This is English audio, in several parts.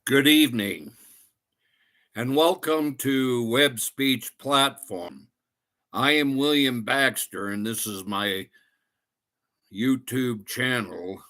Good evening, and welcome to Web Speech Platform. I am William Baxter, and this is my YouTube channel,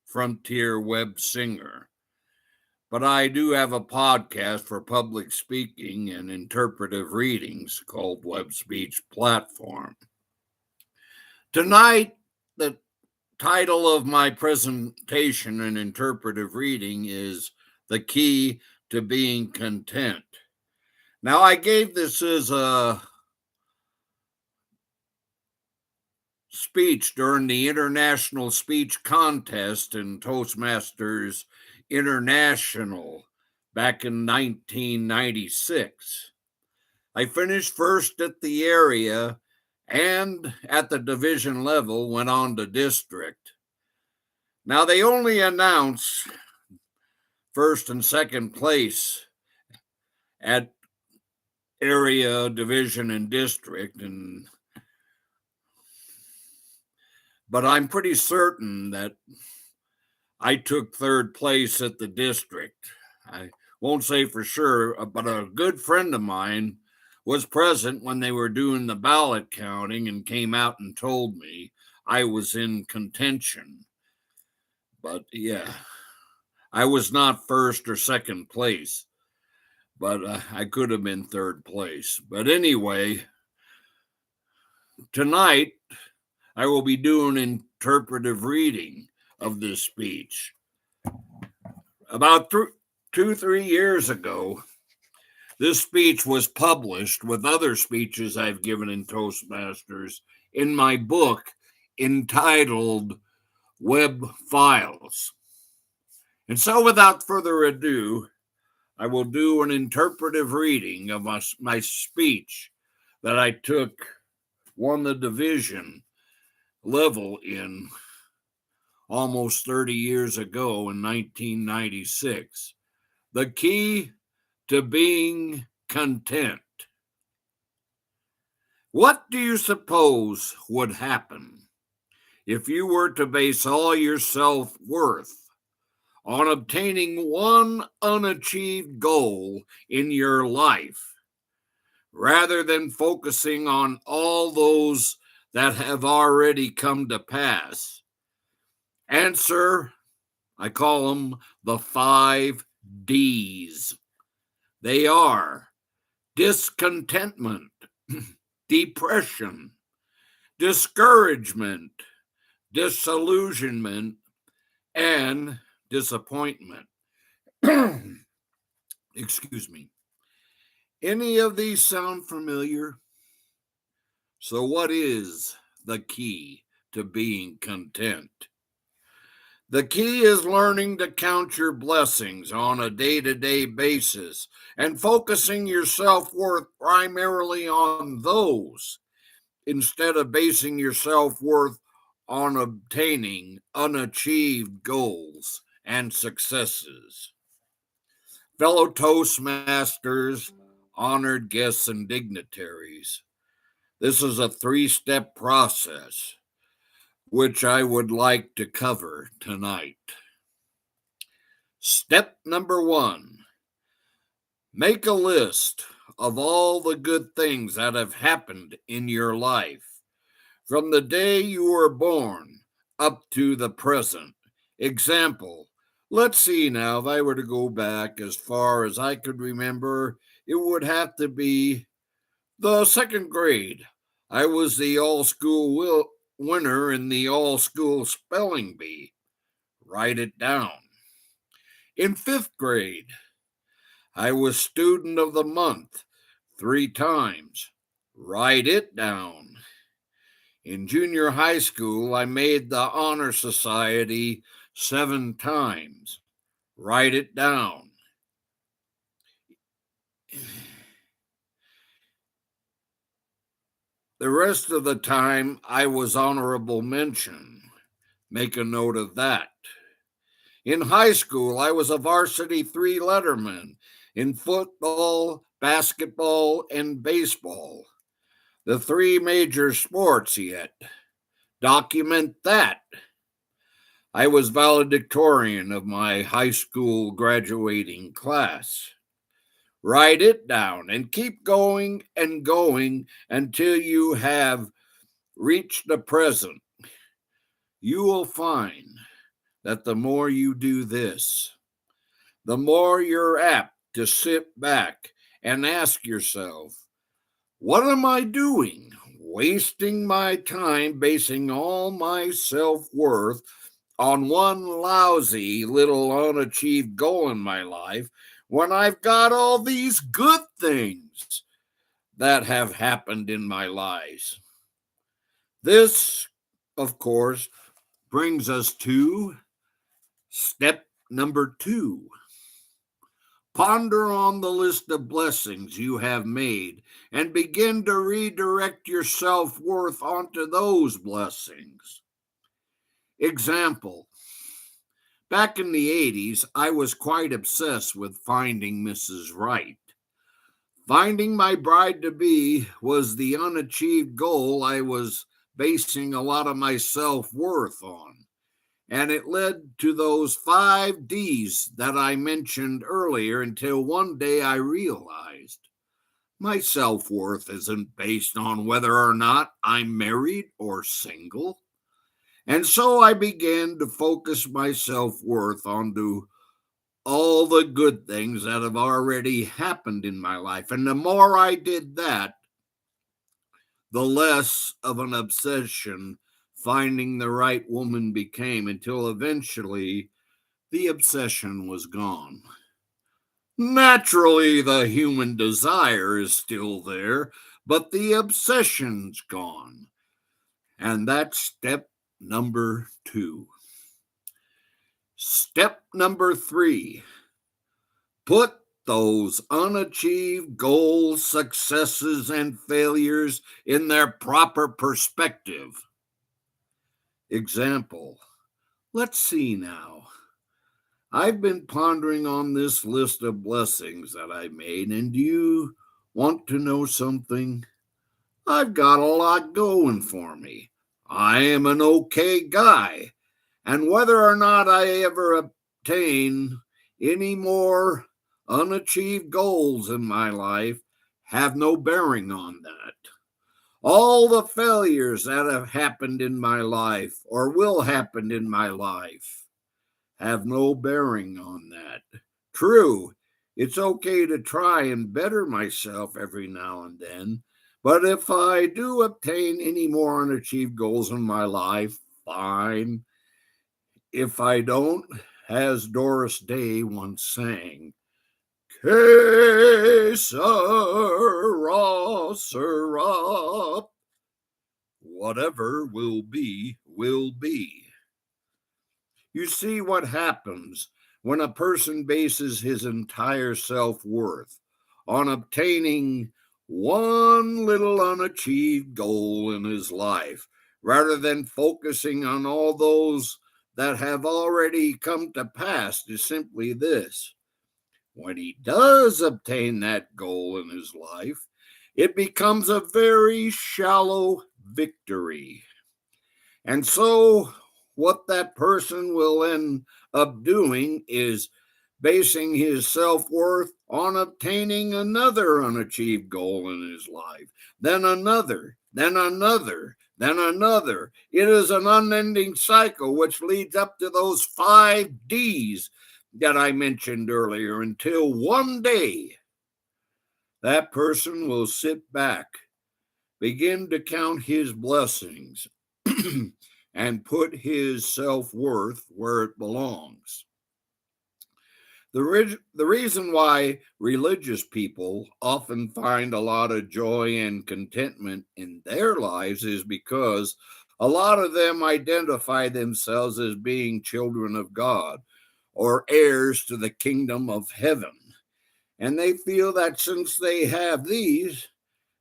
Frontier Web Singer. But I do have a podcast for public speaking and interpretive readings called Web Speech Platform. Tonight, the title of my presentation and interpretive reading is The Key to Being Content. Now, I gave this as a speech during the International Speech Contest in Toastmasters International back in 1996. I finished first at the area and at the division level, went on to district. Now, they only announce first and second place at area, division, and district, but I'm pretty certain that I took third place at the district. I won't say for sure, but a good friend of mine was present when they were doing the ballot counting and came out and told me I was in contention. But yeah, I was not first or second place, but I could have been third place. But anyway, tonight I will be doing interpretive reading of this speech. About 3 years ago, this speech was published with other speeches I've given in Toastmasters in my book entitled Web Files. And so without further ado, I will do an interpretive reading of my speech that I won the division level in almost 30 years ago in 1996. The key to being content. What do you suppose would happen if you were to base all your self-worth on obtaining one unachieved goal in your life, rather than focusing on all those that have already come to pass? Answer, I call them the 5 Ds. They are discontentment, depression, discouragement, disillusionment, and disappointment. Excuse me. Any of these sound familiar? So what is the key to being content? The key is learning to count your blessings on a day-to-day basis and focusing your self-worth primarily on those instead of basing your self-worth on obtaining unachieved goals and successes. Fellow Toastmasters, honored guests, and dignitaries, this is a 3-step process which I would like to cover tonight. Step number 1, make a list of all the good things that have happened in your life from the day you were born up to the present. Example, let's see now, if I were to go back as far as I could remember, it would have to be the 2nd grade. I was the all-school winner in the all-school spelling bee. Write it down. In 5th grade, I was student of the month 3 times. Write it down. In junior high school, I made the honor society 7 times. Write it down. The rest of the time, I was honorable mention. Make a note of that. In high school, I was a varsity 3-letterman in football, basketball, and baseball. The 3 major sports yet. Document that. I was valedictorian of my high school graduating class. Write it down and keep going and going until you have reached the present. You will find that the more you do this, the more you're apt to sit back and ask yourself, what am I doing? Wasting my time basing all my self-worth on one lousy little unachieved goal in my life when I've got all these good things that have happened in my life. This, of course, brings us to step number 2. Ponder on the list of blessings you have made and begin to redirect your self-worth onto those blessings. Example, back in the 80s, I was quite obsessed with finding Mrs. Right. Finding my bride-to-be was the unachieved goal I was basing a lot of my self-worth on. And it led to those 5 D's that I mentioned earlier until one day I realized my self-worth isn't based on whether or not I'm married or single. And so I began to focus my self-worth onto all the good things that have already happened in my life. And the more I did that, the less of an obsession finding the right woman became, until eventually the obsession was gone. Naturally, the human desire is still there, but the obsession's gone. And that's step number 2. Step number 3, put those unachieved goals, successes, and failures in their proper perspective. Example, let's see now. I've been pondering on this list of blessings that I made, and do you want to know something? I've got a lot going for me. I am an okay guy, and whether or not I ever obtain any more unachieved goals in my life have no bearing on that. All the failures that have happened in my life or will happen in my life have no bearing on that. True, it's okay to try and better myself every now and then, but if I do obtain any more unachieved goals in my life, fine. If I don't, as Doris Day once sang, Que sera, sera. Whatever will be, will be. You see what happens when a person bases his entire self-worth on obtaining one little unachieved goal in his life, rather than focusing on all those that have already come to pass, is simply this. When he does obtain that goal in his life, it becomes a very shallow victory. And so what that person will end up doing is basing his self-worth on obtaining another unachieved goal in his life, then another, then another, then another. It is an unending cycle which leads up to those 5 D's that I mentioned earlier, until one day that person will sit back, begin to count his blessings, and put his self-worth where it belongs. The reason why religious people often find a lot of joy and contentment in their lives is because a lot of them identify themselves as being children of God or heirs to the kingdom of heaven. And they feel that since they have these,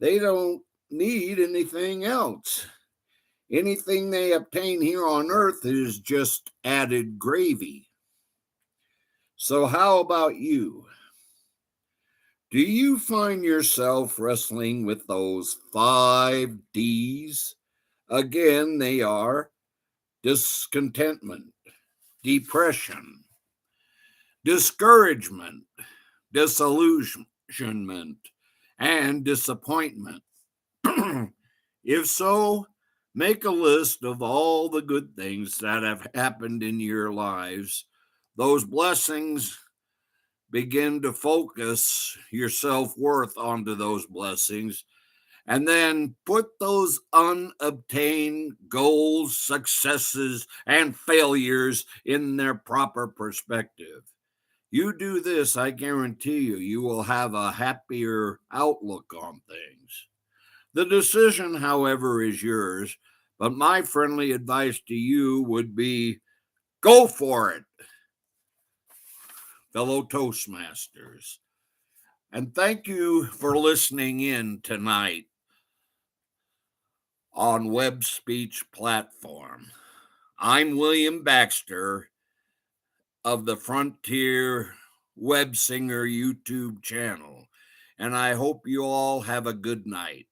they don't need anything else. Anything they obtain here on earth is just added gravy. So how about you? Do you find yourself wrestling with those 5 D's? Again, they are discontentment, depression, discouragement, disillusionment, and disappointment? If so, make a list of all the good things that have happened in your lives. Those blessings, begin to focus your self-worth onto those blessings, and then put those unobtained goals, successes, and failures in their proper perspective. You do this, I guarantee you, you will have a happier outlook on things. The decision, however, is yours, but my friendly advice to you would be go for it, fellow Toastmasters. And thank you for listening in tonight on Web Speech Platform. I'm William Baxter of the Frontier Web Singer YouTube channel, and I hope you all have a good night.